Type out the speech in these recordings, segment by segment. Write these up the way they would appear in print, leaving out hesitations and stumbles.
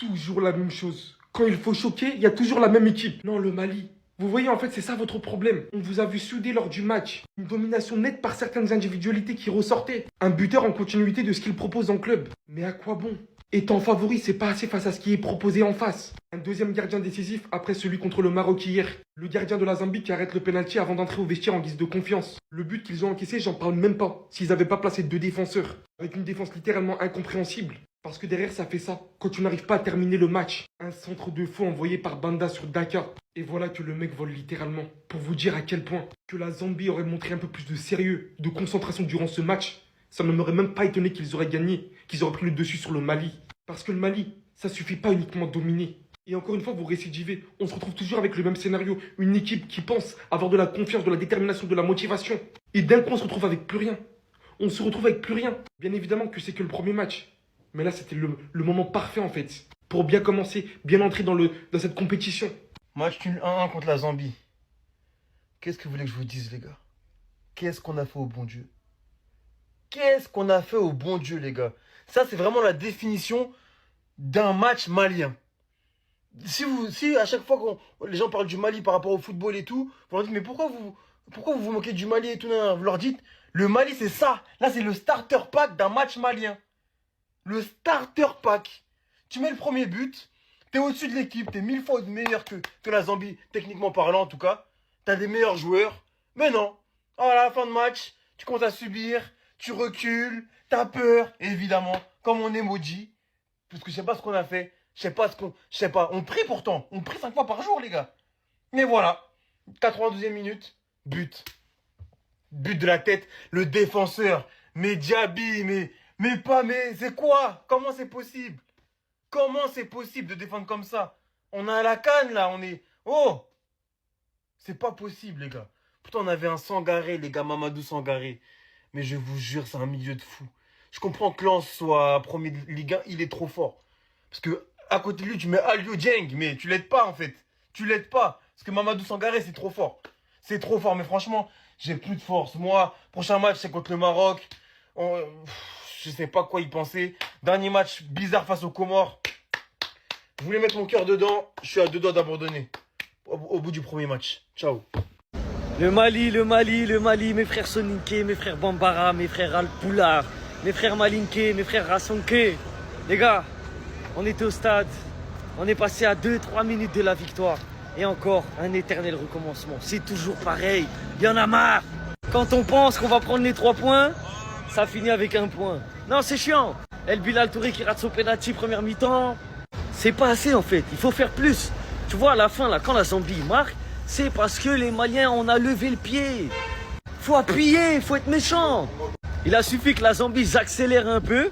Toujours la même chose. Quand il faut choquer, il y a toujours la même équipe. Non, le Mali. Vous voyez, en fait, c'est ça votre problème. On vous a vu souder lors du match. Une domination nette par certaines individualités qui ressortaient. Un buteur en continuité de ce qu'il propose en club. Mais à quoi bon? Étant favori, c'est pas assez face à ce qui est proposé en face. Un deuxième gardien décisif après celui contre le Maroc hier. Le gardien de la Zambie qui arrête le pénalty avant d'entrer au vestiaire en guise de confiance. Le but qu'ils ont encaissé, j'en parle même pas. S'ils n'avaient pas placé deux défenseurs. Avec une défense littéralement incompréhensible. Parce que derrière, ça fait ça. Quand tu n'arrives pas à terminer le match. Un centre de faux envoyé par Banda sur Daka. Et voilà que le mec vole littéralement. Pour vous dire à quel point que la Zambie aurait montré un peu plus de sérieux, de concentration durant ce match. Ça ne m'aurait même pas étonné qu'ils auraient gagné, qu'ils auraient pris le dessus sur le Mali. Parce que le Mali, ça suffit pas uniquement de dominer. Et encore une fois, vous récidivez. On se retrouve toujours avec le même scénario. Une équipe qui pense avoir de la confiance, de la détermination, de la motivation. Et d'un coup, on se retrouve avec plus rien. On se retrouve avec plus rien. Bien évidemment que c'est que le premier match. Mais là, c'était le moment parfait en fait. Pour bien commencer, bien entrer dans cette compétition. Match nul 1-1 contre la Zambie. Qu'est-ce que vous voulez que je vous dise, les gars? Qu'est-ce qu'on a fait au bon Dieu? Qu'est-ce qu'on a fait au bon Dieu, les gars? Ça, c'est vraiment la définition d'un match malien. Si à chaque fois que les gens parlent du Mali par rapport au football et tout, vous leur dites, mais pourquoi vous moquez du Mali et tout, nan, nan. Vous leur dites, le Mali, c'est ça. Là, c'est le starter pack d'un match malien. Le starter pack. Tu mets le premier but, t'es au-dessus de l'équipe, t'es 1000 fois meilleur que la Zambie, techniquement parlant en tout cas. T'as des meilleurs joueurs. Mais non. À la fin de match, tu comptes à subir, tu recules, t'as peur, évidemment, comme mon emoji. Parce que je sais pas ce qu'on a fait. Je sais pas. On prie pourtant. On prie 5 fois par jour, les gars. Mais voilà. 92e minute. But. But de la tête. Le défenseur. Mais Diaby, mais c'est quoi? Comment c'est possible? Comment c'est possible de défendre comme ça? On a la canne là, on est. Oh! C'est pas possible, les gars. Pourtant, on avait un Sangaré, les gars, Mamadou Sangaré. Mais je vous jure, c'est un milieu de fou. Je comprends que Lens soit premier de Ligue 1, il est trop fort. Parce que à côté de lui, tu mets Alio Dieng, mais tu l'aides pas en fait. Tu l'aides pas. Parce que Mamadou Sangaré, c'est trop fort. C'est trop fort, mais franchement, j'ai plus de force. Moi, prochain match, c'est contre le Maroc. Je sais pas quoi y penser. Dernier match bizarre face aux Comores. Je voulais mettre mon cœur dedans. Je suis à 2 doigts d'abandonner. Au bout du premier match. Ciao. Le Mali, le Mali, le Mali, mes frères Soninké, mes frères Bambara, mes frères Alpoulard, mes frères Malinké, mes frères Rassonké. Les gars, on était au stade, on est passé à 2-3 minutes de la victoire. Et encore, un éternel recommencement. C'est toujours pareil, il y en a marre. Quand on pense qu'on va prendre les 3 points, ça finit avec 1 point. Non, c'est chiant. El Bilal Touré qui rate son penalty première mi-temps. C'est pas assez en fait, il faut faire plus. Tu vois, à la fin, là, quand la Zambie marque, c'est parce que les Maliens, on a levé le pied. Faut appuyer, faut être méchant. Il a suffi que la Zambie accélère un peu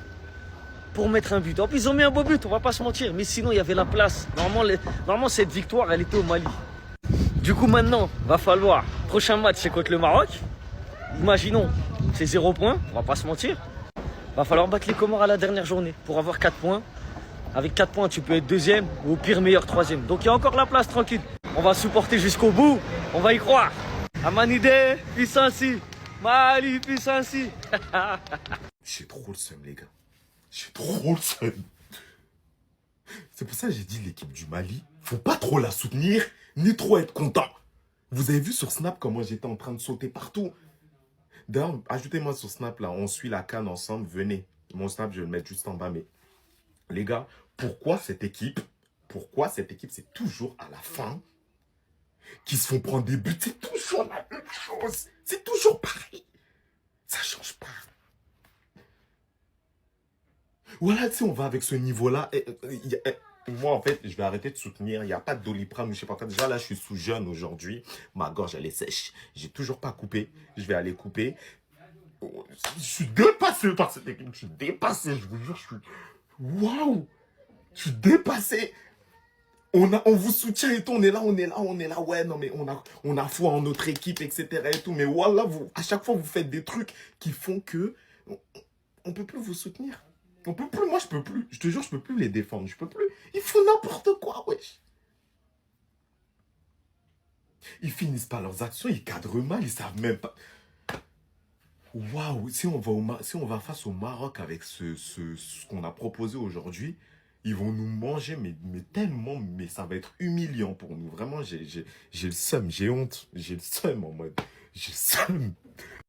pour mettre un but. En plus, ils ont mis un beau but, on va pas se mentir. Mais sinon, il y avait la place. Normalement, cette victoire, elle était au Mali. Du coup, maintenant, va falloir. Prochain match, c'est contre le Maroc. Imaginons, c'est 0 points, on va pas se mentir. Va falloir battre les Comores à la dernière journée pour avoir 4 points. Avec 4 points, tu peux être deuxième ou au pire meilleur troisième. Donc il y a encore la place, tranquille. On va supporter jusqu'au bout. On va y croire. Amanide, Pissansi. Mali, Pissansi. J'ai trop le seum, les gars. J'ai trop le seum. C'est pour ça que j'ai dit l'équipe du Mali, faut pas trop la soutenir, ni trop être content. Vous avez vu sur Snap comment j'étais en train de sauter partout. D'ailleurs, ajoutez-moi sur Snap, là, on suit la CAN ensemble, venez. Mon Snap, je vais le mettre juste en bas, mais... Les gars, pourquoi cette équipe, c'est toujours à la fin qu'ils se font prendre des buts? C'est toujours la même chose. C'est toujours pareil. Ça change pas. Voilà, tu sais, on va avec ce niveau-là. Moi, en fait, je vais arrêter de soutenir. Il n'y a pas de Doliprane ou je sais pas quoi. Déjà, là, je suis sous jeûne aujourd'hui. Ma gorge, elle est sèche. J'ai toujours pas coupé. Je vais aller couper. Je suis dépassé par cette équipe. Je suis dépassé, je vous jure, je suis... Waouh! Je suis dépassé. On vous soutient et tout, on est là. Ouais, non, mais on a foi en notre équipe, etc. et tout. Mais voilà, à chaque fois, vous faites des trucs qui font que on peut plus vous soutenir. On peut plus, moi, je peux plus. Je te jure, je peux plus les défendre. Je peux plus. Ils font n'importe quoi, wesh. Ils finissent par leurs actions, ils cadrent mal, ils savent même pas. Waouh, si on va face au Maroc avec ce qu'on a proposé aujourd'hui, Ils vont nous manger, mais tellement, mais ça va être humiliant pour nous. Vraiment, j'ai le seum, j'ai honte. J'ai le seum en mode. J'ai le seum.